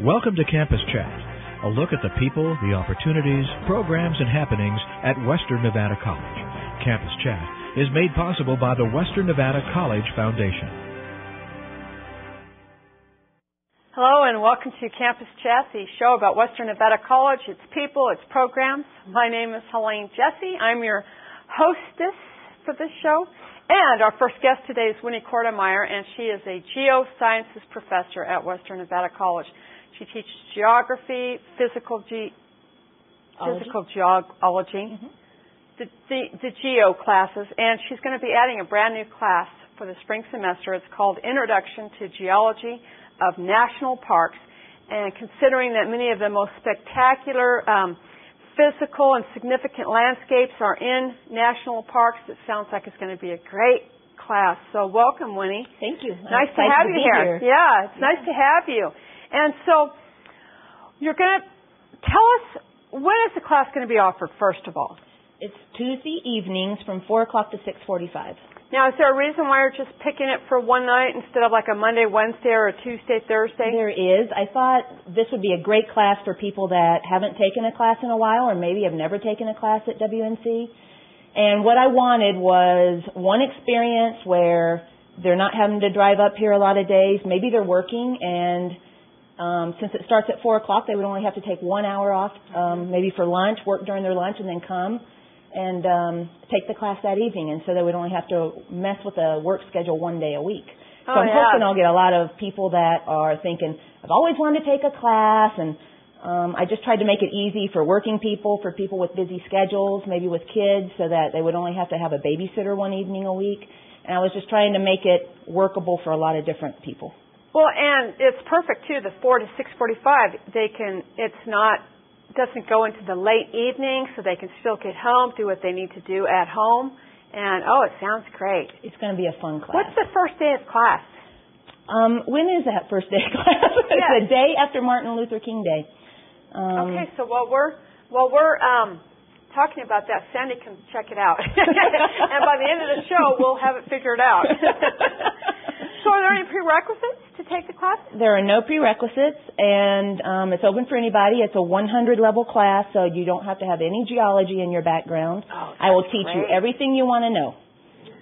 Welcome to Campus Chat, a look at the people, the opportunities, programs, and happenings at Western Nevada College. Campus Chat is made possible by the Western Nevada College Foundation. Hello and welcome to Campus Chat, the show about Western Nevada College, its people, its programs. My name is Helene Jesse. I'm your hostess for this show. And our first guest today is Winnie Kortemeier, and she is a geosciences professor at Western Nevada College. She teaches geography, physical geology, the geo classes, and she's going to be adding a brand new class for the spring semester. It's called Introduction to Geology of National Parks. And considering that many of the most spectacular physical and significant landscapes are in national parks, it sounds like it's going to be a great class. So welcome, Winnie. Thank you. Nice to have you here. Yeah, it's nice to have you. And so you're going to tell us, when is the class going to be offered, first of all? It's Tuesday evenings from 4 o'clock to 6:45. Now, is there a reason why you're just picking it for one night instead of like a Monday, Wednesday, or a Tuesday, Thursday? There is. I thought this would be a great class for people that haven't taken a class in a while or maybe have never taken a class at WNC. And what I wanted was one experience where they're not having to drive up here a lot of days. Maybe they're working, and since it starts at 4 o'clock, they would only have to take 1 hour off, maybe for lunch, work during their lunch, and then come and take the class that evening. And so they would only have to mess with a work schedule one day a week. So I'm hoping I'll get a lot of people that are thinking, I've always wanted to take a class, and I just tried to make it easy for working people, for people with busy schedules, maybe with kids, so that they would only have to have a babysitter one evening a week. And I was just trying to make it workable for a lot of different people. Well, and it's perfect too. The 4 to 6:45, doesn't go into the late evening, so they can still get home, do what they need to do at home. And it sounds great. It's going to be a fun class. What's the first day of class? When is that first day of class? It's the day after Martin Luther King Day. Okay, so while we're talking about that, Sandy can check it out. And by the end of the show, we'll have it figured out. So are there any prerequisites to take the class? There are no prerequisites, and it's open for anybody. It's a 100-level class, so you don't have to have any geology in your background. I will teach you everything you want to know,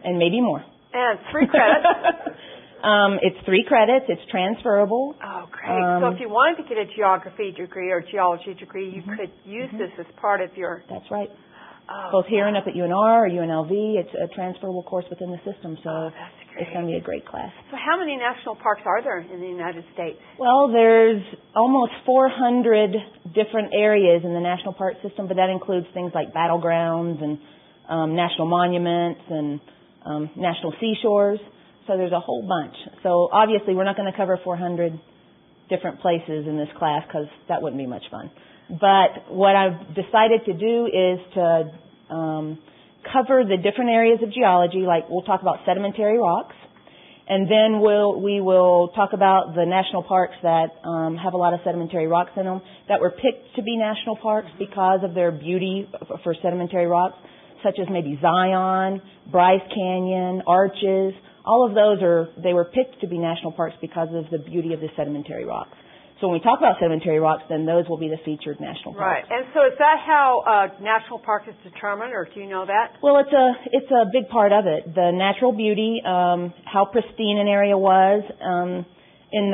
and maybe more. And 3 credits. It's 3 credits. It's transferable. Oh, great. So if you wanted to get a geography degree or geology degree, you could use this as part of your... That's right. Both here and up at UNR or UNLV, it's a transferable course within the system, so it's going to be a great class. So how many national parks are there in the United States? Well, there's almost 400 different areas in the national park system, but that includes things like battlegrounds and national monuments and national seashores. So there's a whole bunch. So obviously we're not going to cover 400 different places in this class because that wouldn't be much fun. But what I've decided to do is to cover the different areas of geology, like we'll talk about sedimentary rocks, and then we will talk about the national parks that have a lot of sedimentary rocks in them that were picked to be national parks because of their beauty for sedimentary rocks, such as maybe Zion, Bryce Canyon, Arches. All of those they were picked to be national parks because of the beauty of the sedimentary rocks. So when we talk about sedimentary rocks, then those will be the featured national parks. Right. And so is that how a national park is determined, or do you know that? Well, it's a big part of it. The natural beauty, how pristine an area was. In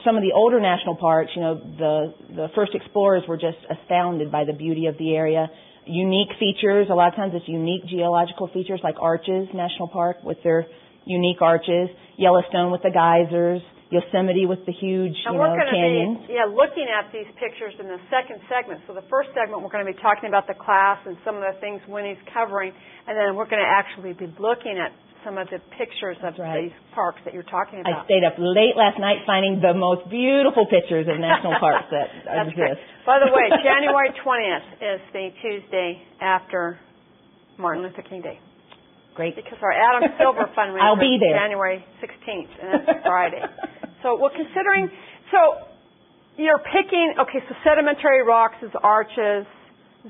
some of the older national parks, the first explorers were just astounded by the beauty of the area. Unique features. A lot of times it's unique geological features, like Arches National Park with their unique arches, Yellowstone with the geysers, Yosemite with the huge, canyons. We're going to be looking at these pictures in the second segment. So the first segment, we're going to be talking about the class and some of the things Winnie's covering, and then we're going to actually be looking at some of the pictures of these parks that you're talking about. I stayed up late last night finding the most beautiful pictures of national parks that exist. Great. By the way, January 20th is the Tuesday after Martin Luther King Day. Great. Because our Adam Silver fundraiser I'll be there. is January 16th, and that's Friday. So you're picking, so sedimentary rocks is Arches,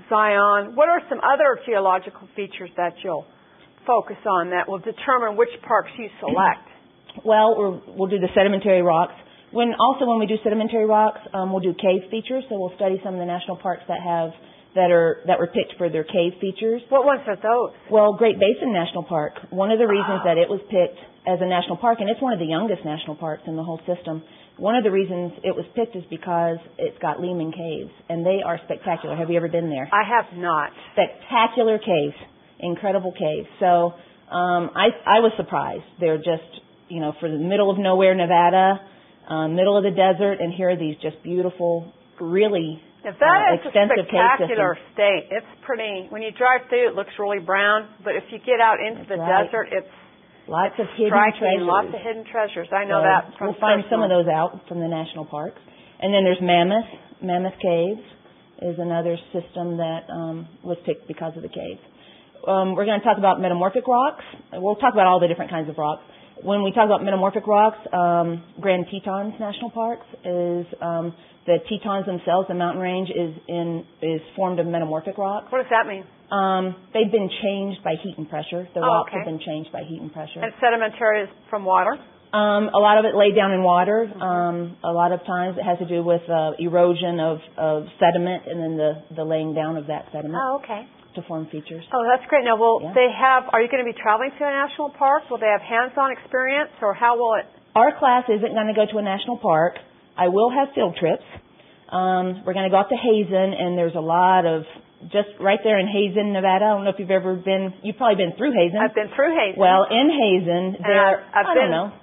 Zion. What are some other geological features that you'll focus on that will determine which parks you select? Well, we'll do the sedimentary rocks. When we do sedimentary rocks, we'll do cave features. So we'll study some of the national parks that were picked for their cave features. What ones are those? Well, Great Basin National Park. One of the reasons that it was picked as a national park, and it's one of the youngest national parks in the whole system, one of the reasons it was picked is because it's got Lehman caves, and they are spectacular. Have you ever been there? I have not. Spectacular caves, incredible caves. So I was surprised. They're just, for the middle of nowhere, Nevada, middle of the desert, and here are these just beautiful, really Nevada is a extensive cave spectacular systems. state. It's pretty. When you drive through, it looks really brown, but if you get out into the desert, it's lots of hidden striking, treasures. Lots of hidden treasures. I know that from we'll find some of those out from the national parks. And then there's Mammoth Caves is another system that was picked because of the caves. We're going to talk about metamorphic rocks. We'll talk about all the different kinds of rocks. When we talk about metamorphic rocks, Grand Tetons National Parks is the Tetons themselves. The mountain range is formed of metamorphic rocks. What does that mean? They've been changed by heat and pressure. The rocks have been changed by heat and pressure. And sedimentary is from water? A lot of it laid down in water. A lot of times it has to do with erosion of sediment and then the laying down of that sediment. Oh, okay. To form features. Oh, that's great. Now, are you going to be traveling to a national park? Will they have hands-on experience, or how will it? Our class isn't going to go to a national park. I will have field trips. We're going to go out to Hazen, and there's a lot of, just right there in Hazen, Nevada. I don't know if you've ever been, you've probably been through Hazen. I've been through Hazen. Well, in Hazen, there are,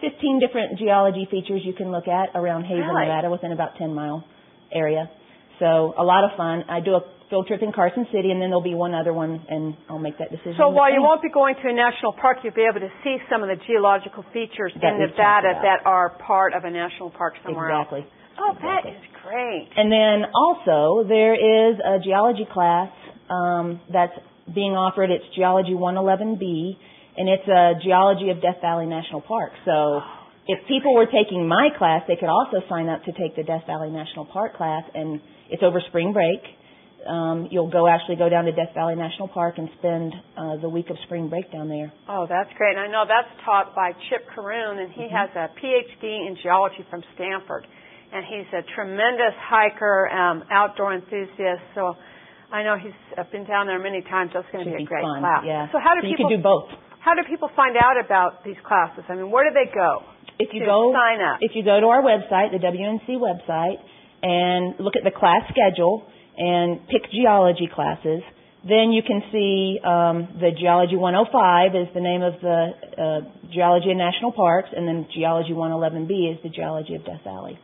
15 different geology features you can look at around Hazen, Nevada, within about 10-mile area. So a lot of fun. I do a field trip in Carson City, and then there'll be one other one, and I'll make that decision. So while you won't be going to a national park, you'll be able to see some of the geological features in Nevada that are part of a national park somewhere else. Oh, that is great. And then also there is a geology class that's being offered. It's Geology 111B, and it's a geology of Death Valley National Park. So if people were taking my class, they could also sign up to take the Death Valley National Park class, and it's over spring break. You'll actually go down to Death Valley National Park and spend the week of spring break down there. Oh, that's great. And I know that's taught by Chip Caroon, and he has a PhD in geology from Stanford. And he's a tremendous hiker, outdoor enthusiast. So I know he's been down there many times. That's going to be a great class. Yeah. So how do people, you can do both. How do people find out about these classes? I mean, where do they go sign up? If you go to our website, the WNC website, and look at the class schedule and pick geology classes, then you can see the Geology 105 is the name of the Geology of National Parks, and then Geology 111B is the Geology of Death Valley.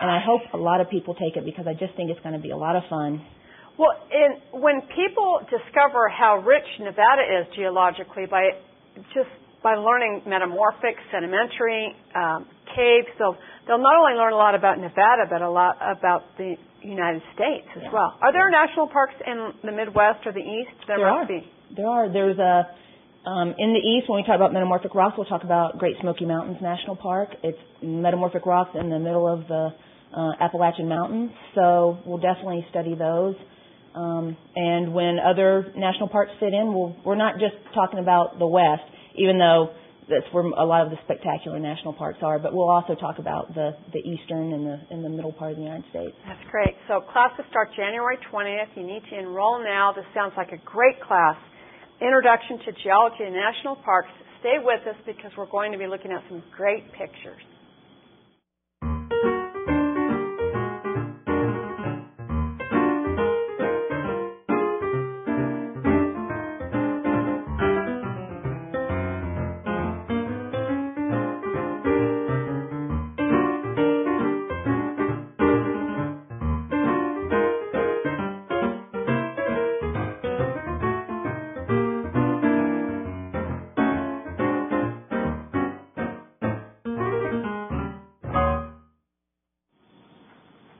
And I hope a lot of people take it because I just think it's going to be a lot of fun. Well, when people discover how rich Nevada is geologically by learning metamorphic, sedimentary, caves, they'll not only learn a lot about Nevada, but a lot about the United States as well. Are there national parks in the Midwest or the East? There are. There's in the East, when we talk about metamorphic rocks, we'll talk about Great Smoky Mountains National Park. It's metamorphic rocks in the middle of the Appalachian Mountains, so we'll definitely study those. And when other national parks fit in, we're not just talking about the West, even though that's where a lot of the spectacular national parks are, but we'll also talk about the eastern and the middle part of the United States. That's great. So classes start January 20th. You need to enroll now. This sounds like a great class. Introduction to Geology and National Parks. Stay with us because we're going to be looking at some great pictures.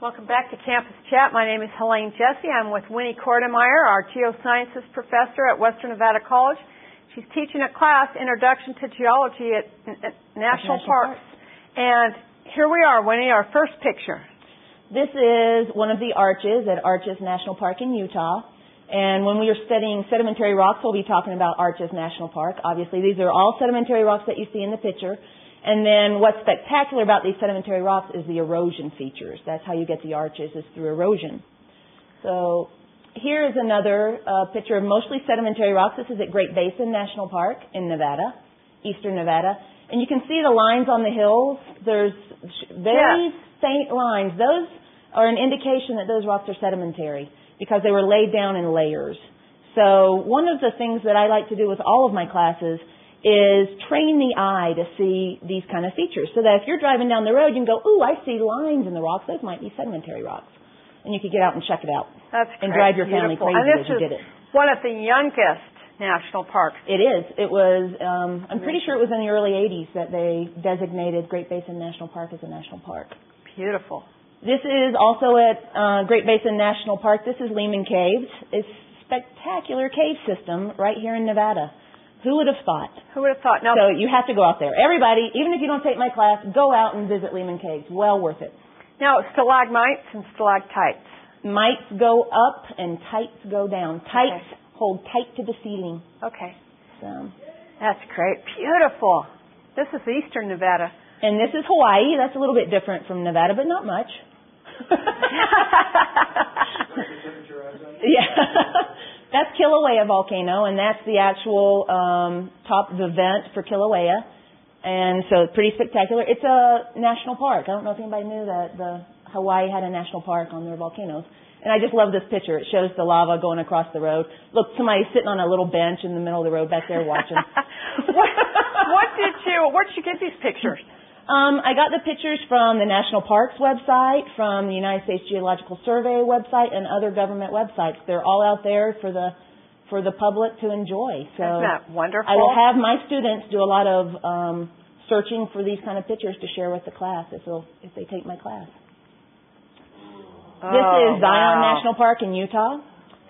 Welcome back to Campus Chat. My name is Helene Jesse. I'm with Winnie Kortemeier, our Geosciences professor at Western Nevada College. She's teaching a class, Introduction to Geology at National Parks. And here we are, Winnie, our first picture. This is one of the arches at Arches National Park in Utah. And when we are studying sedimentary rocks, we'll be talking about Arches National Park. Obviously, these are all sedimentary rocks that you see in the picture. And then what's spectacular about these sedimentary rocks is the erosion features. That's how you get the arches, is through erosion. So here is another picture of mostly sedimentary rocks. This is at Great Basin National Park in Nevada, eastern Nevada. And you can see the lines on the hills. There's very faint lines. Those are an indication that those rocks are sedimentary because they were laid down in layers. So one of the things that I like to do with all of my classes is train the eye to see these kind of features so that if you're driving down the road, you can go, ooh, I see lines in the rocks. Those might be sedimentary rocks. And you could get out and check it out. That's and great. Drive your family Beautiful. crazy and as you did it. One of the youngest national parks. It is. It was, I'm pretty sure it was in the early 80s that they designated Great Basin National Park as a national park. Beautiful. This is also at Great Basin National Park. This is Lehman Caves. It's a spectacular cave system right here in Nevada. Who would have thought? Who would have thought? Now, so you have to go out there. Everybody, even if you don't take my class, go out and visit Lehman Caves. Well worth it. Now, stalagmites and stalactites. Mites go up and tights go down. Tights hold tight to the ceiling. Okay. So that's great. Beautiful. This is eastern Nevada. And this is Hawaii. That's a little bit different from Nevada, but not much. Yeah. That's Kilauea volcano, and that's the actual top of the vent for Kilauea. And so it's pretty spectacular. It's a national park. I don't know if anybody knew that Hawaii had a national park on their volcanoes. And I just love this picture. It shows the lava going across the road. Look, somebody's sitting on a little bench in the middle of the road back there watching. Where did you get these pictures? I got the pictures from the National Parks website, from the United States Geological Survey website, and other government websites. They're all out there for the public to enjoy. So isn't that wonderful? I will have my students do a lot of searching for these kind of pictures to share with the class if they take my class. This is Zion National Park in Utah.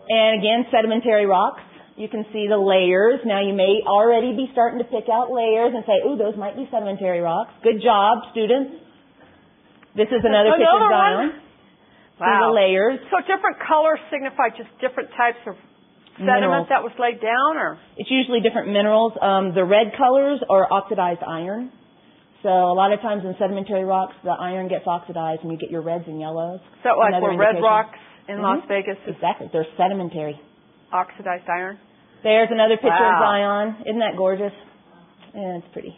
And again, sedimentary rocks. You can see the layers. Now you may already be starting to pick out layers and say, ooh, those might be sedimentary rocks. Good job, students. This is another picture of Zion. Wow. See the layers. So different colors signify just different types of sediment that was laid down, or? It's usually different minerals. The red colors are oxidized iron. So a lot of times in sedimentary rocks, the iron gets oxidized and you get your reds and yellows. So like where red rocks in Las Vegas is exactly. They're sedimentary. Oxidized iron. There's another picture of Zion. Isn't that gorgeous? Yeah, it's pretty.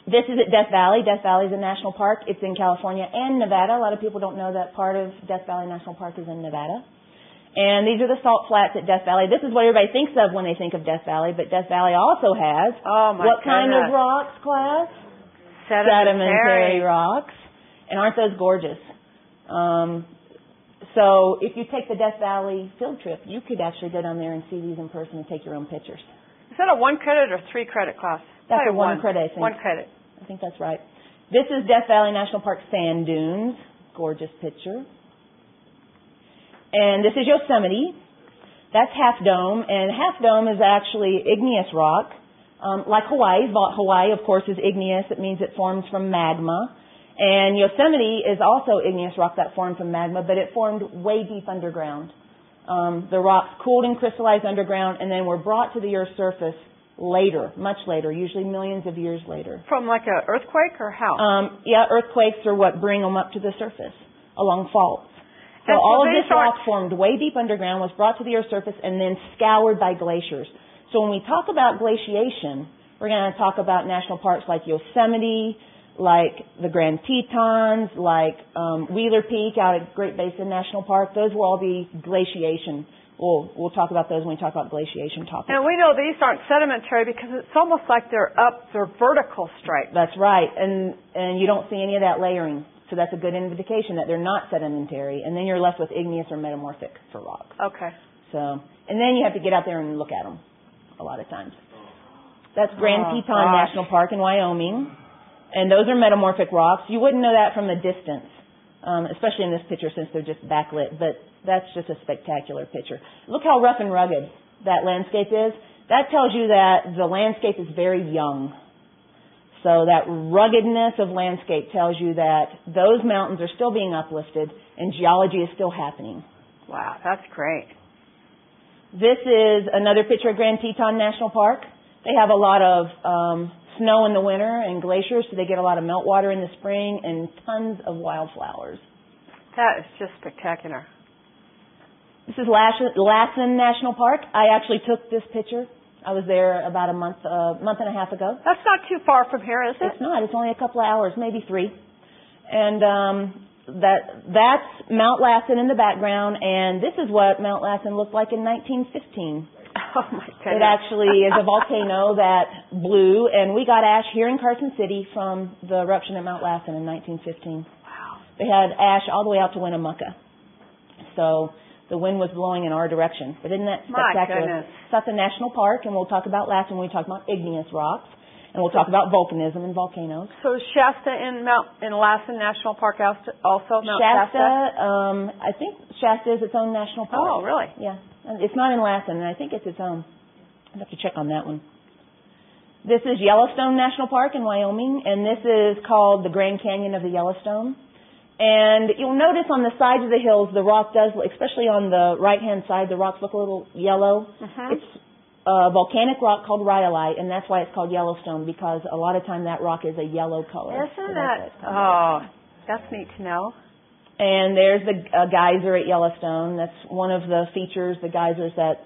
This is at Death Valley. Death Valley is a national park. It's in California and Nevada. A lot of people don't know that part of Death Valley National Park is in Nevada. And these are the salt flats at Death Valley. This is what everybody thinks of when they think of Death Valley, but Death Valley also has what kind of rocks, class? Sedimentary rocks. And aren't those gorgeous? So if you take the Death Valley field trip, you could actually go down there and see these in person and take your own pictures. Is that a 1 credit or 3 credit class? That's a 1 credit, I think. 1 credit. I think that's right. This is Death Valley National Park sand dunes. Gorgeous picture. And this is Yosemite. That's Half Dome. And Half Dome is actually igneous rock. Like Hawaii. Hawaii, of course, is igneous. It means it forms from magma. And Yosemite is also igneous rock that formed from magma, but it formed way deep underground. The rocks cooled and crystallized underground and then were brought to the Earth's surface later, much later, usually millions of years later. From like an earthquake or how? Yeah, earthquakes are what bring them up to the surface along faults. So all of this rock formed way deep underground, was brought to the Earth's surface, and then scoured by glaciers. So when we talk about glaciation, we're going to talk about national parks like Yosemite, like the Grand Tetons, like Wheeler Peak out at Great Basin National Park. Those will all be glaciation. We'll talk about those when we talk about glaciation topics. And we know these aren't sedimentary because it's almost like they're vertical stripes. That's right, and you don't see any of that layering. So that's a good indication that they're not sedimentary. And then you're left with igneous or metamorphic for rocks. Okay. So, and then you have to get out there and look at them a lot of times. That's Grand Teton National Park in Wyoming. And those are metamorphic rocks. You wouldn't know that from a distance, especially in this picture since they're just backlit. But that's just a spectacular picture. Look how rough and rugged that landscape is. That tells you that the landscape is very young. So that ruggedness of landscape tells you that those mountains are still being uplifted and geology is still happening. Wow, that's great. This is another picture of Grand Teton National Park. They have a lot of snow in the winter and glaciers, so they get a lot of meltwater in the spring and tons of wildflowers. That is just spectacular. This is Lassen National Park. I actually took this picture. I was there about a month and a half ago. That's not too far from here, is it? It's not. It's only a couple of hours, maybe 3. And that's Mount Lassen in the background, and this is what Mount Lassen looked like in 1915. Oh, my goodness. It actually is a volcano that blew, and we got ash here in Carson City from the eruption at Mount Lassen in 1915. Wow. They had ash all the way out to Winnemucca. So the wind was blowing in our direction. But isn't that spectacular? My goodness. That's a national park, and we'll talk about Lassen when we talk about igneous rocks, and we'll talk about volcanism and volcanoes. So is Shasta in Lassen National Park also? Mount Shasta, I think Shasta is its own national park. Oh, really? Yeah. It's not in Lassen, and I think it's its own. I'll have to check on that one. This is Yellowstone National Park in Wyoming, and this is called the Grand Canyon of the Yellowstone. And you'll notice on the sides of the hills, the rock does, especially on the right-hand side, the rocks look a little yellow. Mm-hmm. It's a volcanic rock called rhyolite, and that's why it's called Yellowstone, because a lot of time that rock is a yellow color. Isn't that? Oh, that's neat to know. And there's the geyser at Yellowstone. That's one of the features, the geysers that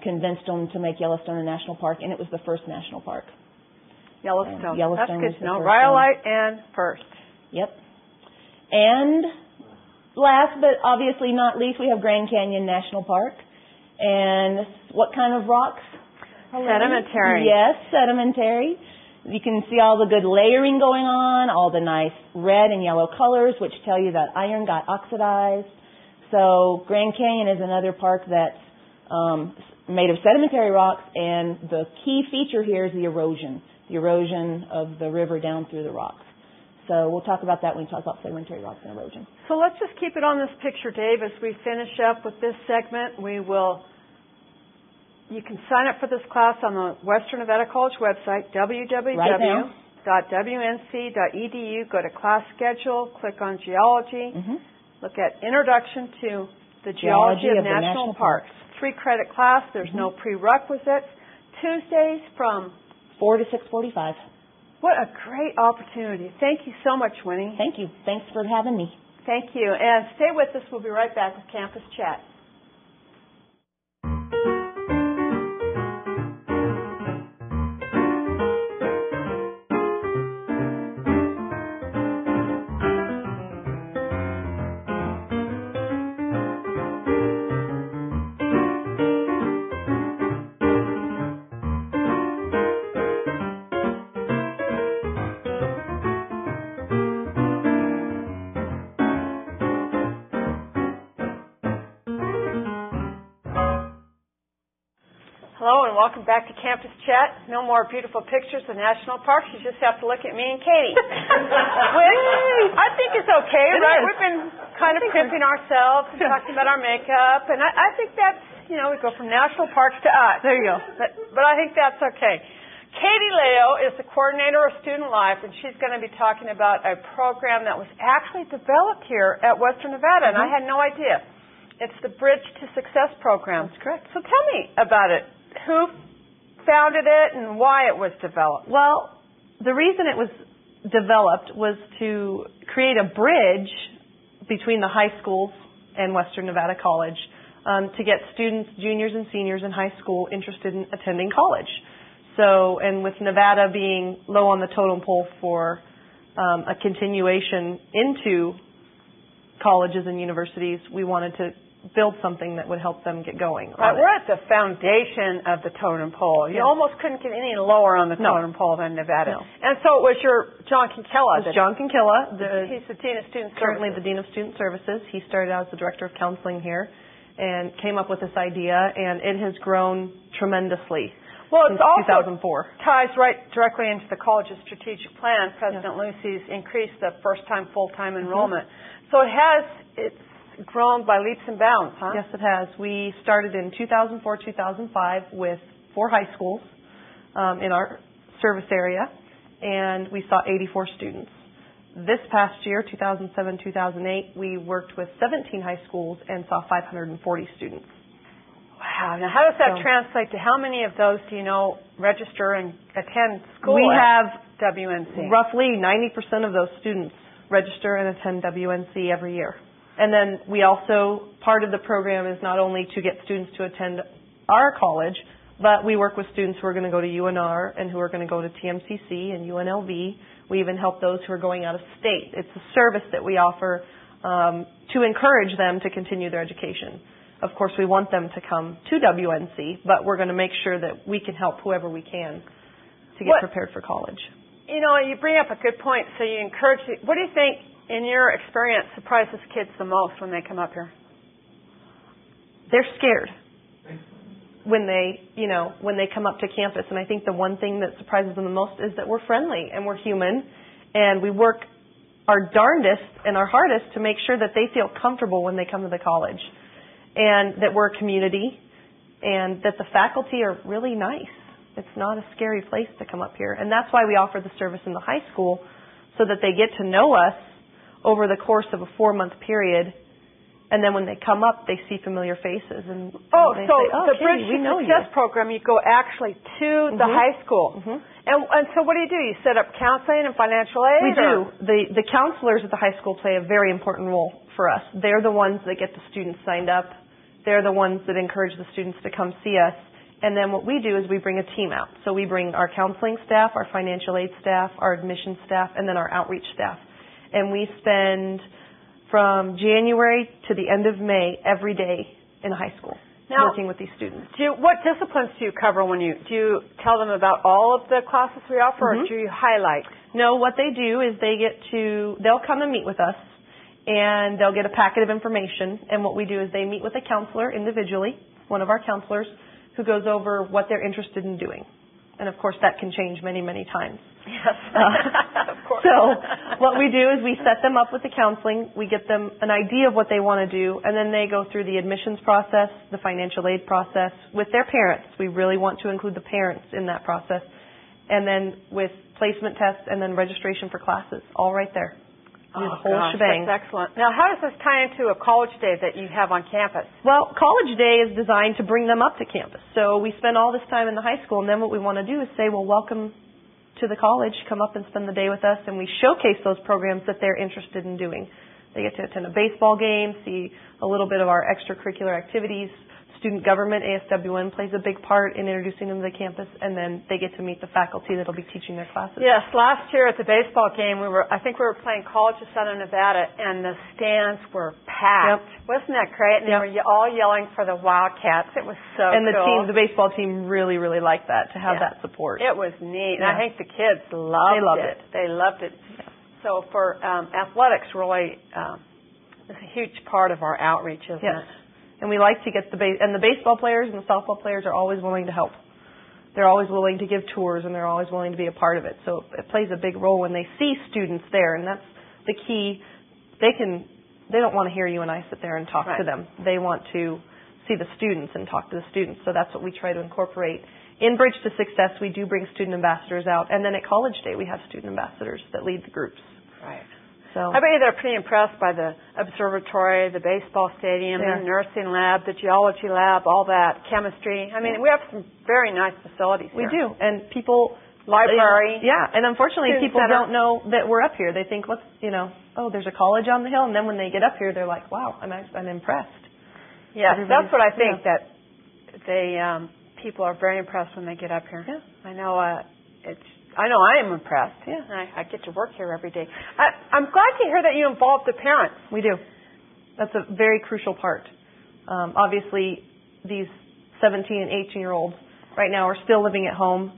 convinced them to make Yellowstone a national park, and it was the first national park. Yellowstone. Yellowstone That's good to know. first Rhyolite and first. Yep. And last but obviously not least, we have Grand Canyon National Park. And what kind of rocks? Sedimentary. Yes, sedimentary. You can see all the good layering going on, all the nice red and yellow colors, which tell you that iron got oxidized. So Grand Canyon is another park that's made of sedimentary rocks, and the key feature here is the erosion of the river down through the rocks. So we'll talk about that when we talk about sedimentary rocks and erosion. So let's just keep it on this picture, Dave. As we finish up with this segment, you can sign up for this class on the Western Nevada College website, www.wnc.edu. Go to class schedule, click on Geology, look at Introduction to the Geology of National Parks. 3-credit class. There's no prerequisites. Tuesdays from 4 to 6:45. What a great opportunity. Thank you so much, Winnie. Thank you. Thanks for having me. Thank you. And stay with us. We'll be right back with Campus Chat. Hello and welcome back to Campus Chat. No more beautiful pictures of national parks. You just have to look at me and Katie. Which I think is okay, right? We've been kind of pimping ourselves and talking about our makeup. And I think that's, we go from national parks to us. There you go. But I think that's okay. Katie Leao is the coordinator of Student Life, and she's going to be talking about a program that was actually developed here at Western Nevada, and I had no idea. It's the Bridge to Success program. That's correct. So tell me about it. Who founded it and why it was developed? Well, the reason it was developed was to create a bridge between the high schools and Western Nevada College to get students, juniors and seniors in high school interested in attending college. So, and with Nevada being low on the totem pole for a continuation into colleges and universities, we wanted to build something that would help them get going. Right, we're at the foundation of the totem pole. You almost couldn't get any lower on the totem pole than Nevada. No. And so it was your John Kinkella. It's John Kinkella. He's the Dean of Student Services. Currently the Dean of Student Services. He started out as the Director of Counseling here and came up with this idea, and it has grown tremendously. Well, it also 2004. ties right directly into the college's strategic plan. President Lucy's increased the first-time, full-time enrollment. So it's grown by leaps and bounds, huh? Yes, it has. We started in 2004-2005 with 4 high schools in our service area, and we saw 84 students. This past year, 2007-2008, we worked with 17 high schools and saw 540 students. Wow. Now, how does that translate to how many of those do you know register and attend school We have WNC? roughly 90% of those students register and attend WNC every year. And then we also, part of the program is not only to get students to attend our college, but we work with students who are going to go to UNR and who are going to go to TMCC and UNLV. We even help those who are going out of state. It's a service that we offer to encourage them to continue their education. Of course, we want them to come to WNC, but we're going to make sure that we can help whoever we can to get prepared for college. You know, you bring up a good point. So you encourage. What do you think, in your experience, surprises kids the most when they come up here? They're scared when they come up to campus. And I think the one thing that surprises them the most is that we're friendly and we're human, and we work our darndest and our hardest to make sure that they feel comfortable when they come to the college, and that we're a community, and that the faculty are really nice. It's not a scary place to come up here. And that's why we offer the service in the high school, so that they get to know us over the course of a 4-month period. And then when they come up, they see familiar faces. And they say, the Bridge to Success program, you go actually to the high school. Mm-hmm. And so what do? You set up counseling and financial aid? We do. The counselors at the high school play a very important role for us. They're the ones that get the students signed up. They're the ones that encourage the students to come see us. And then what we do is we bring a team out. So we bring our counseling staff, our financial aid staff, our admissions staff, and then our outreach staff. And we spend from January to the end of May every day in high school working with these students. What disciplines do you cover do you tell them about all of the classes we offer, or do you highlight? No, what they do is they'll come and meet with us, and they'll get a packet of information. And what we do is they meet with a counselor individually, one of our counselors, who goes over what they're interested in doing. And of course, that can change many, many times. Yes, of course. So what we do is we set them up with the counseling. We get them an idea of what they want to do, and then they go through the admissions process, the financial aid process with their parents. We really want to include the parents in that process. And then with placement tests and then registration for classes, all right there. The whole shebang. That's excellent. Now, how does this tie into a college day that you have on campus? Well, college day is designed to bring them up to campus. So we spend all this time in the high school, and then what we want to do is say, well, welcome to the college. Come up and spend the day with us, and we showcase those programs that they're interested in doing. They get to attend a baseball game, see a little bit of our extracurricular activities. Student government, ASWN, plays a big part in introducing them to the campus, and then they get to meet the faculty that will be teaching their classes. Yes, last year at the baseball game, I think we were playing College of Southern Nevada, and the stands were packed. Yep. Wasn't that great? And they were all yelling for the Wildcats. It was so and cool. The baseball team really, really liked that, to have that support. It was neat. And I think the kids loved it. They loved it. Yeah. So for athletics, really, it's a huge part of our outreach, isn't it? And we like to get the baseball players and the softball players are always willing to help. They're always willing to give tours, and they're always willing to be a part of it. So it plays a big role when they see students there, and that's the key. They don't want to hear you and I sit there and talk to them. They want to see the students and talk to the students. So that's what we try to incorporate. In Bridge to Success, we do bring student ambassadors out, and then at College Day, we have student ambassadors that lead the groups. Right. So I bet you they're pretty impressed by the observatory, the baseball stadium, the nursing lab, the geology lab, all that, chemistry. I mean, we have some very nice facilities here. We do, and people... Library. And unfortunately people don't know that we're up here. They think, there's a college on the hill, and then when they get up here, they're like, wow, I'm impressed. Yes, that's what I think, that people are very impressed when they get up here. Yeah. I know I am impressed. Yeah. I get to work here every day. I'm glad to hear that you involve the parents. We do. That's a very crucial part. Obviously, these 17 and 18-year-olds right now are still living at home.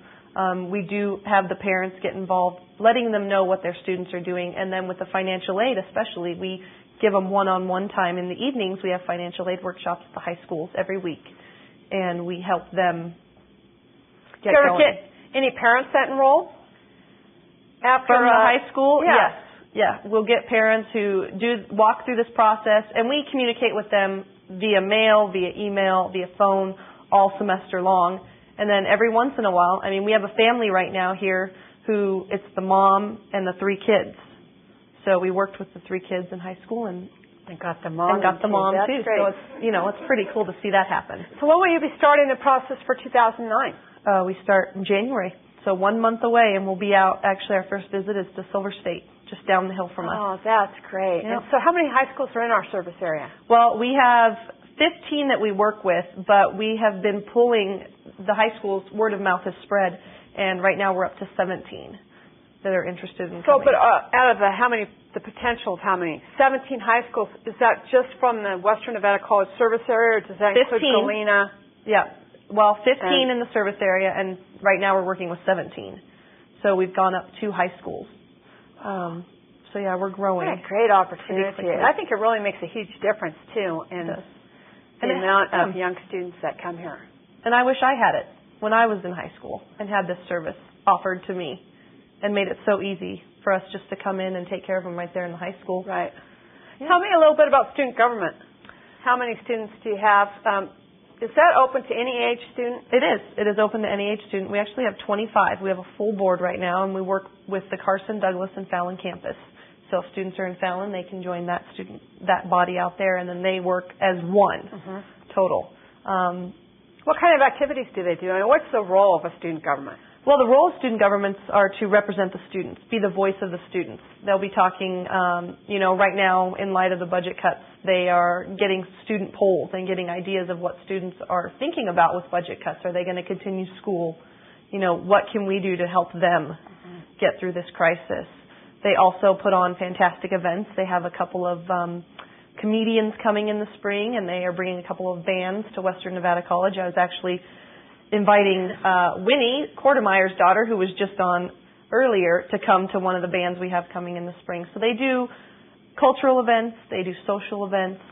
We do have the parents get involved, letting them know what their students are doing. And then with the financial aid especially, we give them one-on-one time. In the evenings, we have financial aid workshops at the high schools every week. And we help them get going. Any parents that enroll after from the high school? Yeah. Yes. Yeah. We'll get parents who walk through this process, and we communicate with them via mail, via email, via phone all semester long. And then every once in a while, we have a family right now here who it's the mom and the 3 kids. So we worked with the 3 kids in high school, and And got them on. And got them on That's too. Great. So it's pretty cool to see that happen. So when will you be starting the process for 2009? We start in January. So 1 month away, and we'll be out. Actually, our first visit is to Silver State, just down the hill from us. Oh, that's great. Yep. And so how many high schools are in our service area? Well, we have 15 that we work with, but we have been pulling the high schools. Word of mouth has spread, and right now we're up to 17 that are interested in coming. So, but out of the potential of how many? 17 high schools, is that just from the Western Nevada College service area, or does that include Galena? Yeah. Well, 15 in the service area, and right now we're working with 17. So we've gone up 2 high schools. So yeah, we're growing. What a great opportunity. I think it really makes a huge difference, too, in the amount of young students that come here. And I wish I had it when I was in high school and had this service offered to me and made it so easy for us just to come in and take care of them right there in the high school. Right. Yeah. Tell me a little bit about student government. How many students do you have? Is that open to any age student? It is. It is open to any age student. We actually have 25. We have a full board right now, and we work with the Carson, Douglas, and Fallon campus. So if students are in Fallon, they can join that body out there, and then they work as one total. What kind of activities do they do? I mean, what's the role of a student government? Well, the role of student governments are to represent the students, be the voice of the students. They'll be talking, right now in light of the budget cuts, they are getting student polls and getting ideas of what students are thinking about with budget cuts. Are they going to continue school? What can we do to help them get through this crisis? They also put on fantastic events. They have a couple of comedians coming in the spring, and they are bringing a couple of bands to Western Nevada College. I was actually inviting Winnie Kortemeier's daughter, who was just on earlier, to come to one of the bands we have coming in the spring. So they do cultural events, they do social events,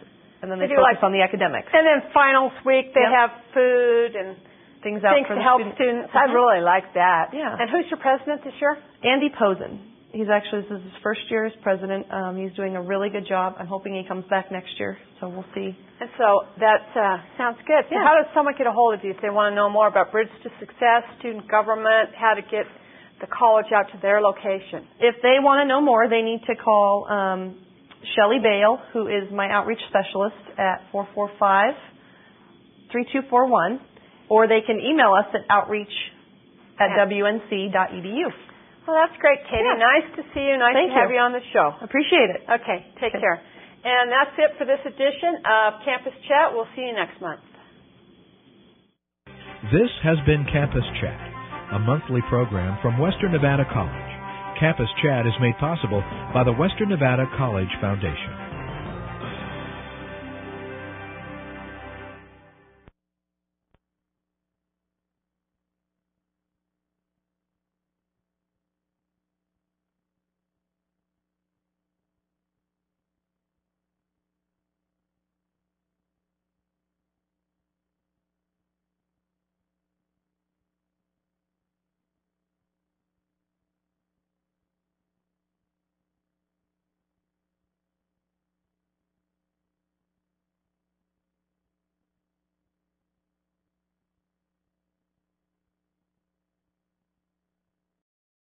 and then they focus on the academics. And then finals week, they have food and things to help students. I really like that. Yeah. And who's your president this year? Andy Posen. This is his first year as president. He's doing a really good job. I'm hoping he comes back next year, so we'll see. And so that sounds good. So how does someone get a hold of you if they want to know more about Bridge to Success, student government, how to get the college out to their location? If they want to know more, they need to call Shelley Bale, who is my outreach specialist, at 445-3241, or they can email us at outreach@wnc.edu. Well, that's great, Katie. Yeah. Nice to see you. Nice to have you on the show. Appreciate it. Okay, take care. And that's it for this edition of Campus Chat. We'll see you next month. This has been Campus Chat, a monthly program from Western Nevada College. Campus Chat is made possible by the Western Nevada College Foundation.